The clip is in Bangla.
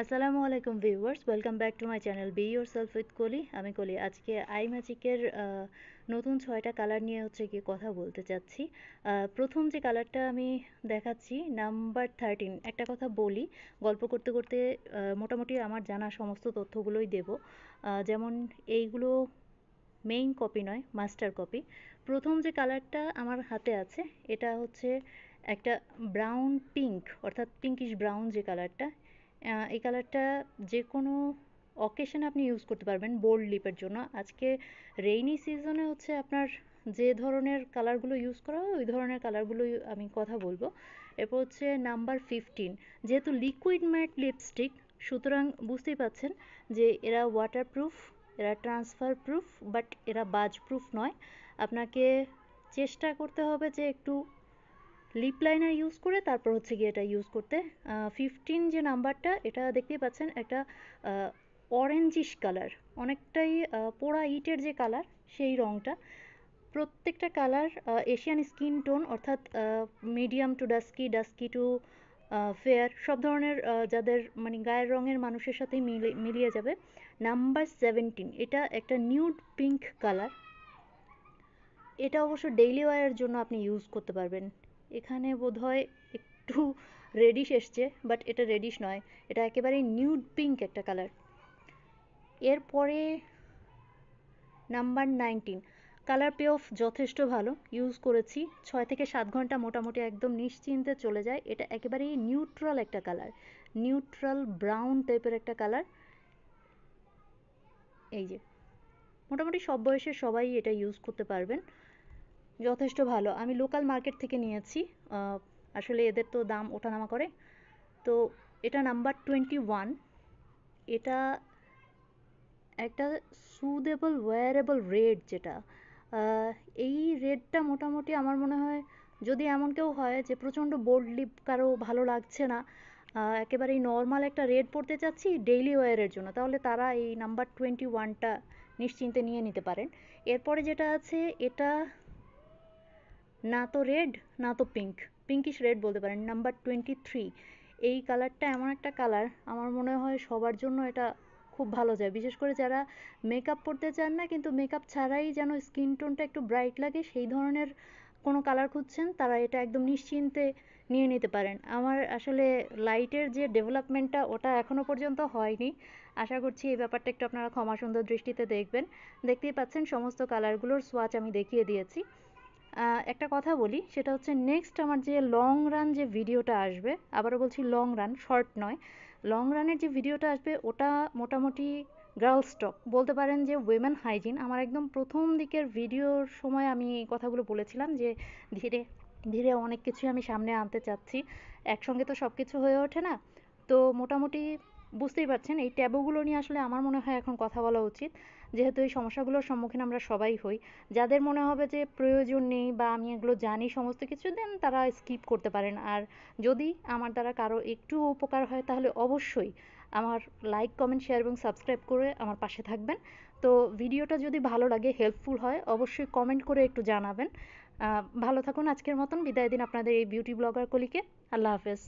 আসসালামু আলাইকুম viewers, welcome back to my channel be yourself with Koli. আমি কলি। আজকে আই ম্যাজিকের নতুন 6টা কালার নিয়ে কি কথা বলতে চাচ্ছি। প্রথম যে কালারটা আমি দেখাচ্ছি নাম্বার 13। একটা কথা বলি, গল্প করতে করতে মোটামুটি আমার জানা সমস্ত তথ্যগুলোই দেব। যেমন এইগুলো মেইন কপি নয়, মাস্টার কপি। প্রথম যে কালারটা আমার হাতে আছে এটা হচ্ছে একটা ব্রাউন পিঙ্ক, অর্থাৎ পিঙ্কিশ ব্রাউন যে কালারটা। এই কালারটা যে কোনো অকেশনে আপনি ইউজ করতে পারবেন বোল্ড লিপের জন্য। আজকে রেইনি সিজনে আপনার যে ধরনের কালারগুলো ইউজ করা হয় ওই ধরনের কালারগুলোই আমি কথা বলবো। এরপর হচ্ছে নাম্বার 15। যেহেতু লিকুইড ম্যাট লিপস্টিক, সুতরাং বুঝতেই পাচ্ছেন যে এরা ওয়াটারপ্রুফ, এরা ট্রান্সফার প্রুফ, বাট এরা বাজ প্রুফ নয়। আপনাকে চেষ্টা করতে হবে যে একটু লিপ লাইনার ইউজ করে তারপর গিয়ে এটা ইউজ করতে। 15 যে নাম্বারটা, এটা দেখতেই পাচ্ছেন একটা অরেঞ্জিশ কালার, অনেকটাই পোড়া ইটের যে কালার সেই রঙটা। প্রত্যেকটা কালার এশিয়ান স্কিন টোন, অর্থাৎ medium to dusky, dusky to fair, সব ধরনের যাদের মানে গায়ের রঙের মানুষের সাথে মিলিয়ে যাবে। নাম্বার 17, এটা একটা নিউড পিঙ্ক কালার। এটা অবশ্য ডেইলি ওয়্যারের জন্য আপনি ইউজ করতে পারবেন। এখানে বোধহয় একটু রেডিশ এসছে, বাট এটা রেডিশ নয়, এটা একেবারেই নিউড পিঙ্ক একটা কালার। এরপরে নাম্বার 19, কালার পে অফ যথেষ্ট ভালো, ইউজ করেছি 6 থেকে 7 ঘন্টা মোটামুটি একদম নিশ্চিন্তে চলে যায়। এটা একেবারেই নিউট্রাল একটা কালার, নিউট্রাল ব্রাউন টাইপের একটা কালার। এই যে মোটামুটি সব বয়সের সবাই এটা ইউজ করতে পারবেন, যথেষ্ট ভালো। আমি লোকাল মার্কেট থেকে নিয়েছি, আসলে এদের তো দাম ওঠানামা করে। তো এটা নাম্বার 21। এটা একটা সুদেবল ওয়্যারেবল রেড, যেটা এই রেডটা মোটামুটি আমার মনে হয় যদি এমন কেউ হয় যে প্রচণ্ড বোল্ড লিপ কারো ভালো লাগছে না, একেবারেই নর্মাল একটা রেড পরতে চাচ্ছি ডেইলি ওয়্যারের জন্য, তাহলে তারা এই নাম্বার 21টা নিশ্চিন্তে নিয়ে নিতে পারেন। এরপরে যেটা আছে, এটা না তো রেড না তো পিঙ্ক, পিঙ্কিশ রেড বলতে পারেন, নাম্বার 23। এই কালারটা এমন একটা কালার, আমার মনে হয় সবার জন্য এটা খুব ভালো যায়, বিশেষ করে যারা মেকআপ করতে চান না কিন্তু মেকআপ ছাড়াই যেন স্কিন টোনটা একটু ব্রাইট লাগে সেই ধরনের কোনো কালার খুঁজছেন, তারা এটা একদম নিশ্চিন্তে নিয়ে নিতে পারেন। আমার আসলে লাইটের যে ডেভেলপমেন্টটা ওটা এখনও পর্যন্ত হয়নি, আশা করছি এই ব্যাপারটা একটু আপনারা ক্ষমা সুন্দর দৃষ্টিতে দেখবেন। দেখতেই পাচ্ছেন সমস্ত কালারগুলোর সোয়াচ আমি দেখিয়ে দিয়েছি। একটা কথা বলি, সেটা হচ্ছে নেক্সট আমার যে লং রান যে ভিডিওটা আসবে, আবারও বলছি লং রান, শর্ট নয়, লং রানের যে ভিডিওটা আসবে ওটা মোটামুটি গার্লস টক বলতে পারেন, যে উইমেন হাইজিন। আমার একদম প্রথম দিকের ভিডিওর সময় আমি এই কথাগুলো বলেছিলাম যে ধীরে ধীরে অনেক কিছুই আমি সামনে আনতে চাচ্ছি, একসঙ্গে তো সব কিছু হয়ে ওঠে না। তো মোটামুটি বুঝতেই পারছেন এই ট্যাবুগুলো নিয়ে আসলে আমার মনে হয় এখন কথা বলা উচিত, যেহেতু এই সমস্যাগুলোর সম্মুখীন আমরা সবাই হই। যাদের মনে হবে যে প্রয়োজন নেই বা আমি এগুলো জানি সমস্ত কিছু, দেন তারা স্কিপ করতে পারেন। আর যদি আমার দ্বারা কারো একটু উপকার হয় তাহলে অবশ্যই আমার লাইক, কমেন্ট, শেয়ার এবং সাবস্ক্রাইব করে আমার পাশে থাকবেন। তো ভিডিওটা যদি ভালো লাগে, হেল্পফুল হয়, অবশ্যই কমেন্ট করে একটু জানাবেন। ভালো থাকুন। আজকের মতন বিদায় দিন আপনাদের এই বিউটি ব্লগার কলিকে। আল্লাহ হাফেজ।